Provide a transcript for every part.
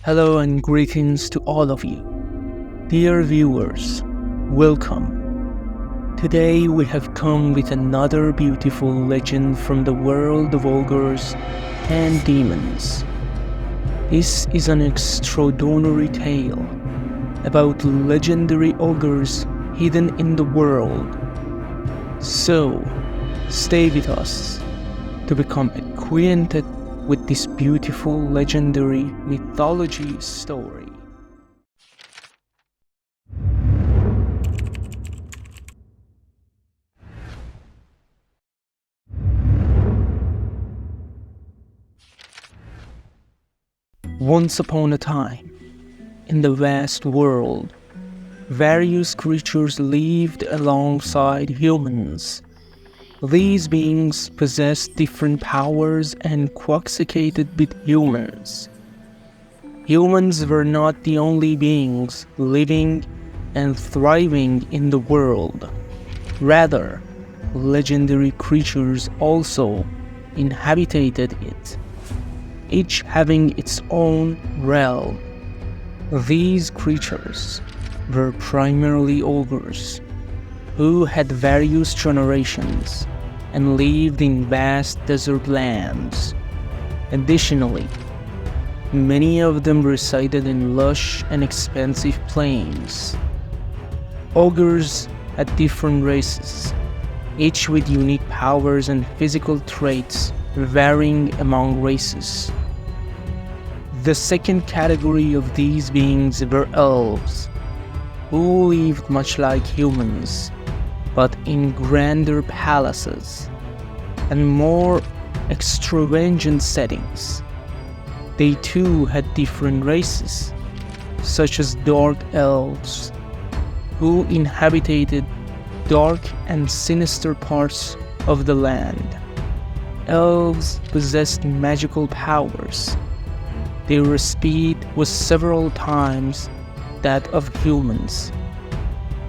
Hello and greetings to all of you. Dear viewers, welcome. Today we have come with another beautiful legend from the world of ogres and demons. This is an extraordinary tale about legendary ogres hidden in the world. So, stay with us to become acquainted with this beautiful legendary mythology story. Once upon a time, in the vast world, various creatures lived alongside humans. These beings possessed different powers and coexisted with humans. Humans were not the only beings living and thriving in the world. Rather, legendary creatures also inhabited it, each having its own realm. These creatures were primarily ogres, who had various generations and lived in vast desert lands. Additionally, many of them resided in lush and expansive plains. Ogres had different races, each with unique powers and physical traits varying among races. The second category of these beings were elves, who lived much like humans, but in grander palaces and more extravagant settings. They too had different races, such as dark elves, who inhabited dark and sinister parts of the land. Elves possessed magical powers. Their speed was several times that of humans,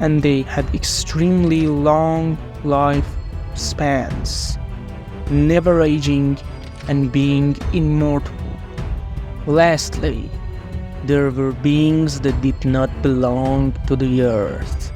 and they had extremely long life spans, never aging and being immortal. Lastly, there were beings that did not belong to the earth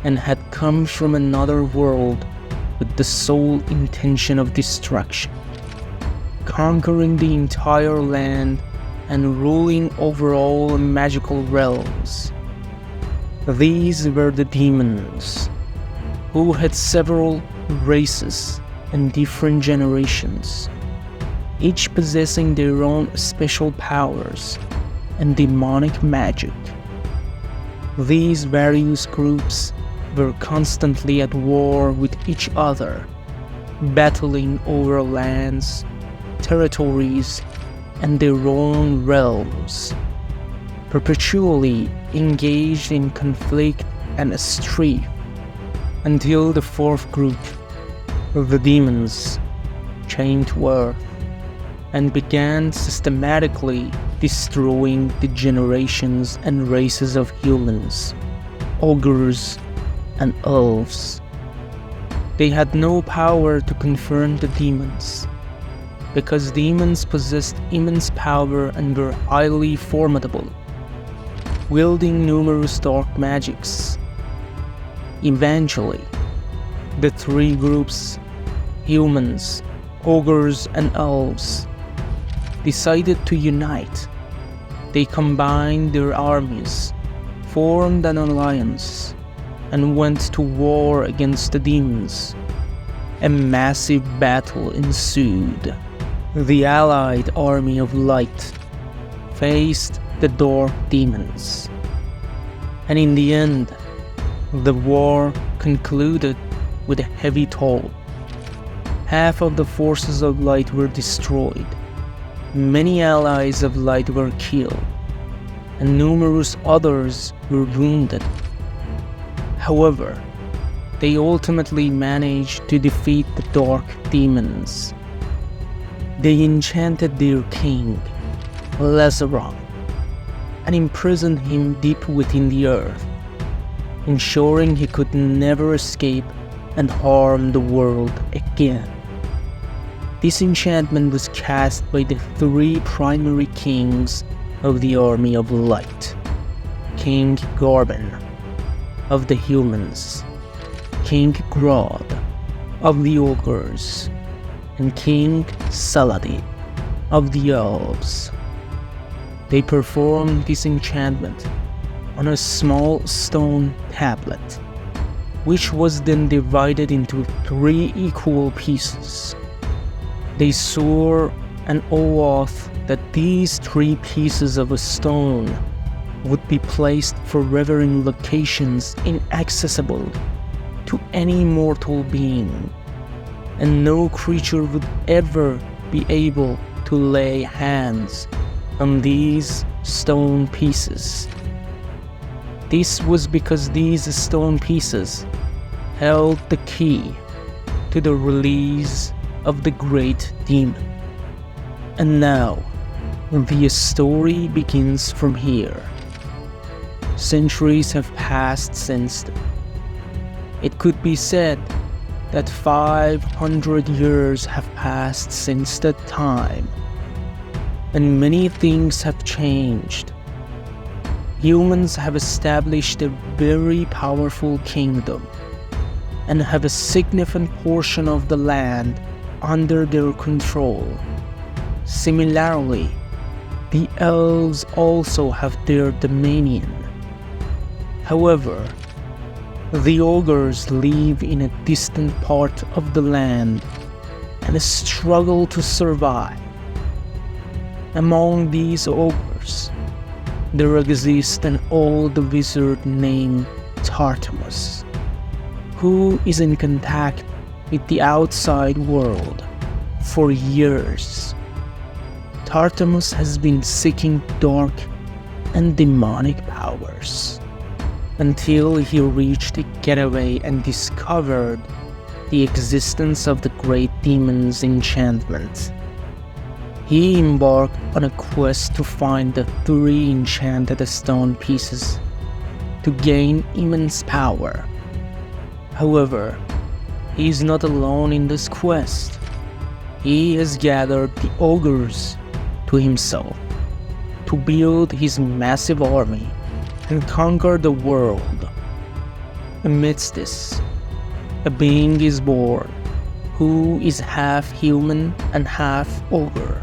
and had come from another world with the sole intention of destruction, conquering the entire land and ruling over all magical realms. These were the demons, who had several races and different generations, each possessing their own special powers and demonic magic. These various groups were constantly at war with each other, battling over lands, territories, and their own realms, perpetually engaged in conflict and strife, until the fourth group of the demons came to earth and began systematically destroying the generations and races of humans, ogres, and elves. They had no power to confront the demons, because demons possessed immense power and were highly formidable, wielding numerous dark magics. Eventually, the three groups, humans, ogres, and elves, decided to unite. They combined their armies, formed an alliance, and went to war against the demons. A massive battle ensued. The allied army of light faced the dark demons, and in the end, the war concluded with a heavy toll. Half of the forces of light were destroyed, many allies of light were killed, and numerous others were wounded. However, they ultimately managed to defeat the dark demons. They enchanted their king, Lazaron, and imprisoned him deep within the earth, ensuring he could never escape and harm the world again. This enchantment was cast by the three primary kings of the army of light, King Garben of the humans, King Grodd of the Ogres, and King Saladin of the Elves. They performed this enchantment on a small stone tablet, which was then divided into 3 equal pieces. They swore an oath that these 3 pieces of a stone would be placed forever in locations inaccessible to any mortal being, and no creature would ever be able to lay hands on these stone pieces. This was because these stone pieces held the key to the release of the great demon. And now, the story begins from here. Centuries have passed since then. It could be said that 500 years have passed since that time, and many things have changed. Humans have established a very powerful kingdom and have a significant portion of the land under their control. Similarly, the elves also have their dominion. However, the ogres live in a distant part of the land and struggle to survive. Among these ogres, there exists an old wizard named Tartamus, who is in contact with the outside world for years. Tartamus has been seeking dark and demonic powers until he reached a getaway and discovered the existence of the great demon's enchantment. He embarked on a quest to find the 3 enchanted stone pieces to gain immense power. However, he is not alone in this quest. He has gathered the ogres to himself to build his massive army and conquer the world. Amidst this, a being is born who is half human and half ogre,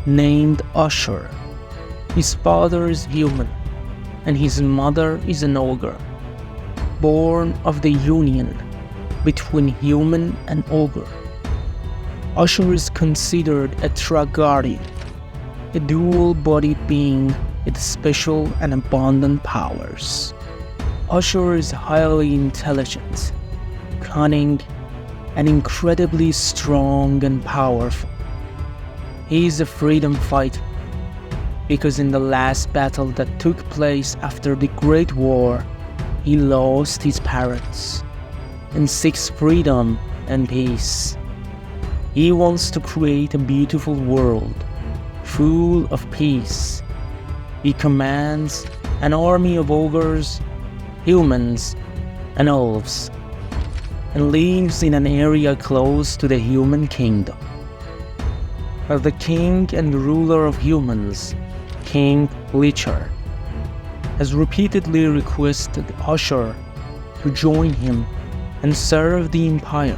named Usher. His father is human and his mother is an ogre, born of the union between human and ogre. Usher is considered a Tragardian, a dual-bodied being with special and abundant powers. Usher is highly intelligent, cunning, and incredibly strong and powerful. He is a freedom fighter, because in the last battle that took place after the Great War, he lost his parents and seeks freedom and peace. He wants to create a beautiful world, full of peace. He commands an army of ogres, humans, and elves, and lives in an area close to the human kingdom. But the king and ruler of humans, King Lichar, has repeatedly requested Usher to join him and serve the empire.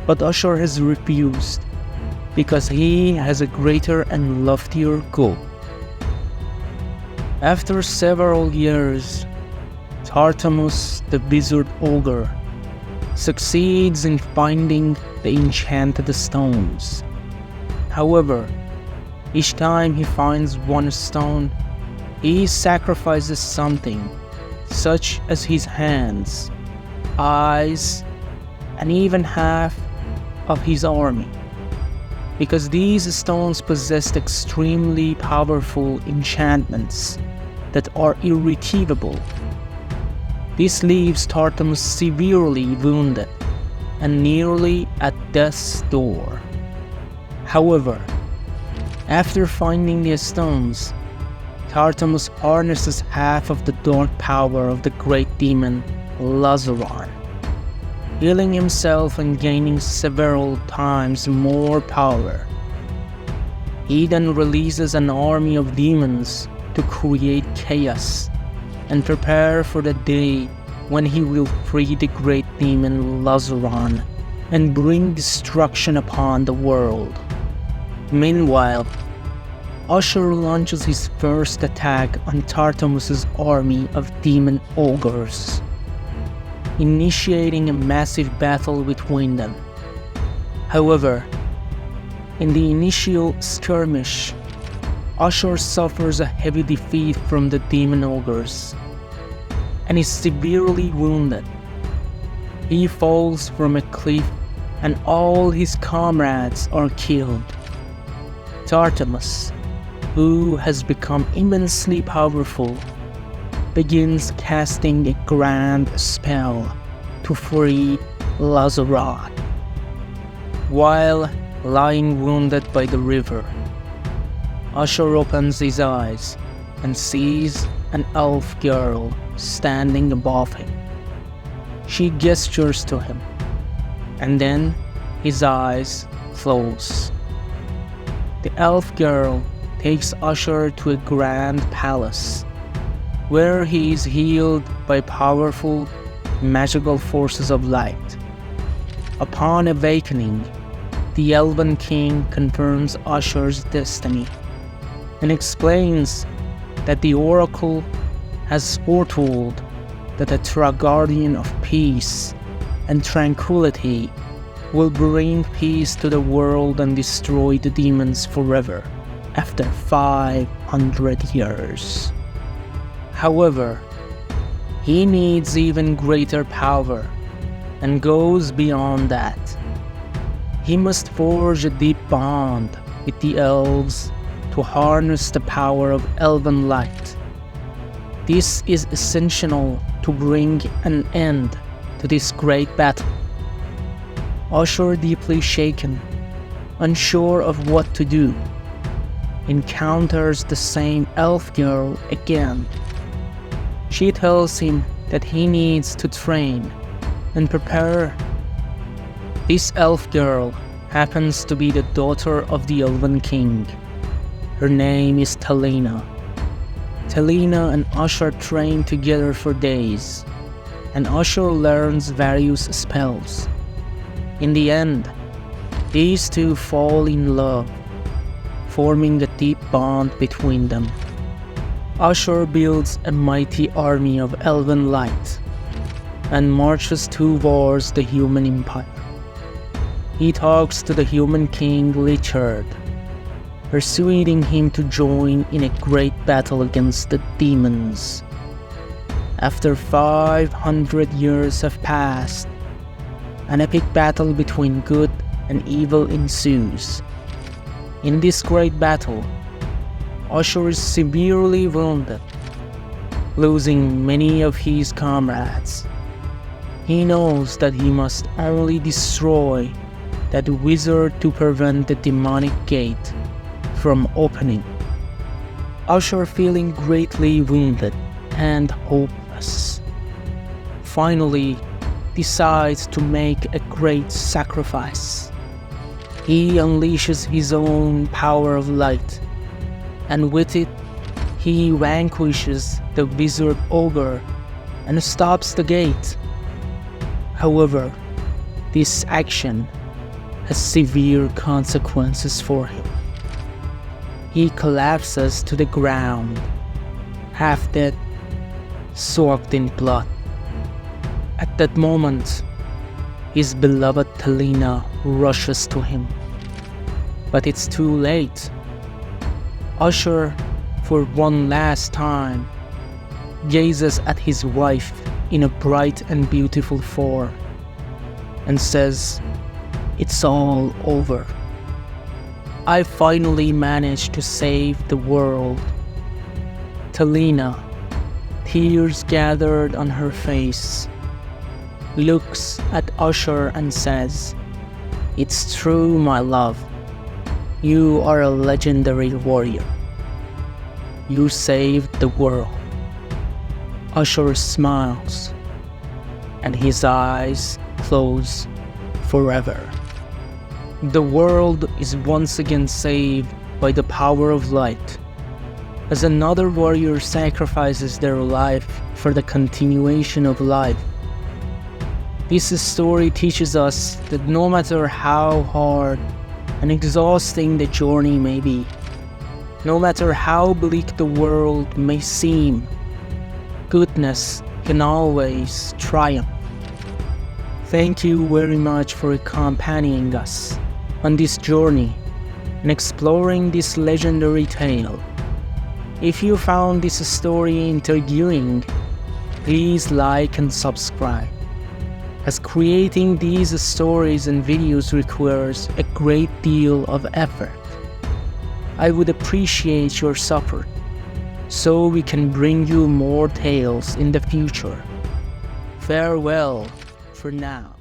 But Usher has refused because he has a greater and loftier goal. After several years, Tartamus, the wizard ogre, succeeds in finding the enchanted stones. However, each time he finds one stone, he sacrifices something, such as his hands, eyes, and even half of his army, because these stones possessed extremely powerful enchantments that are irretrievable. This leaves Tartamus severely wounded and nearly at death's door. However, after finding the stones, Tartamus harnesses half of the dark power of the great demon Lazaron, healing himself and gaining several times more power. He then releases an army of demons to create chaos and prepare for the day when he will free the great demon Lazaron and bring destruction upon the world. Meanwhile, Usher launches his first attack on Tartamus's army of demon ogres, initiating a massive battle between them. However, in the initial skirmish, Usher suffers a heavy defeat from the demon ogres and is severely wounded. He falls from a cliff and all his comrades are killed. Tartamus, who has become immensely powerful, begins casting a grand spell to free Lazaron. While lying wounded by the river, Usher opens his eyes and sees an elf girl standing above him. She gestures to him, and then his eyes close. The elf girl takes Usher to a grand palace, where he is healed by powerful magical forces of light. Upon awakening, the Elven King confirms Usher's destiny and explains that the Oracle has foretold that a Guardian of peace and tranquility will bring peace to the world and destroy the demons forever after 500 years. However, he needs even greater power and goes beyond that. He must forge a deep bond with the elves to harness the power of elven light. This is essential to bring an end to this great battle. Usher, deeply shaken, unsure of what to do, encounters the same elf girl again. She tells him that he needs to train and prepare. This elf girl happens to be the daughter of the Elven King. Her name is Talina. Talina and Usher train together for days, and Usher learns various spells. In the end, these two fall in love, forming a deep bond between them. Usher builds a mighty army of elven light and marches towards the human empire. He talks to the human king Richard, persuading him to join in a great battle against the demons. After 500 years have passed, an epic battle between good and evil ensues. In this great battle, Usher is severely wounded, losing many of his comrades. He knows that he must only destroy that wizard to prevent the demonic gate from opening. Usher, feeling greatly wounded and hopeless, finally decides to make a great sacrifice. He unleashes his own power of light, and with it, he vanquishes the wizard Ogre and stops the gate. However, this action has severe consequences for him. He collapses to the ground, half dead, soaked in blood. At that moment, his beloved Talina rushes to him, but it's too late. Usher, for one last time, gazes at his wife in a bright and beautiful form and says, "It's all over. I finally managed to save the world." Talina, tears gathered on her face, looks at Usher and says, "It's true, my love. You are a legendary warrior. You saved the world." Usher smiles, and his eyes close forever. The world is once again saved by the power of light, as another warrior sacrifices their life for the continuation of life. This story teaches us that no matter how hard and exhausting the journey may be, no matter how bleak the world may seem, goodness can always triumph. Thank you very much for accompanying us on this journey and exploring this legendary tale. If you found this story intriguing, please like and subscribe, as creating these stories and videos requires a great deal of effort. I would appreciate your support, so we can bring you more tales in the future. Farewell for now.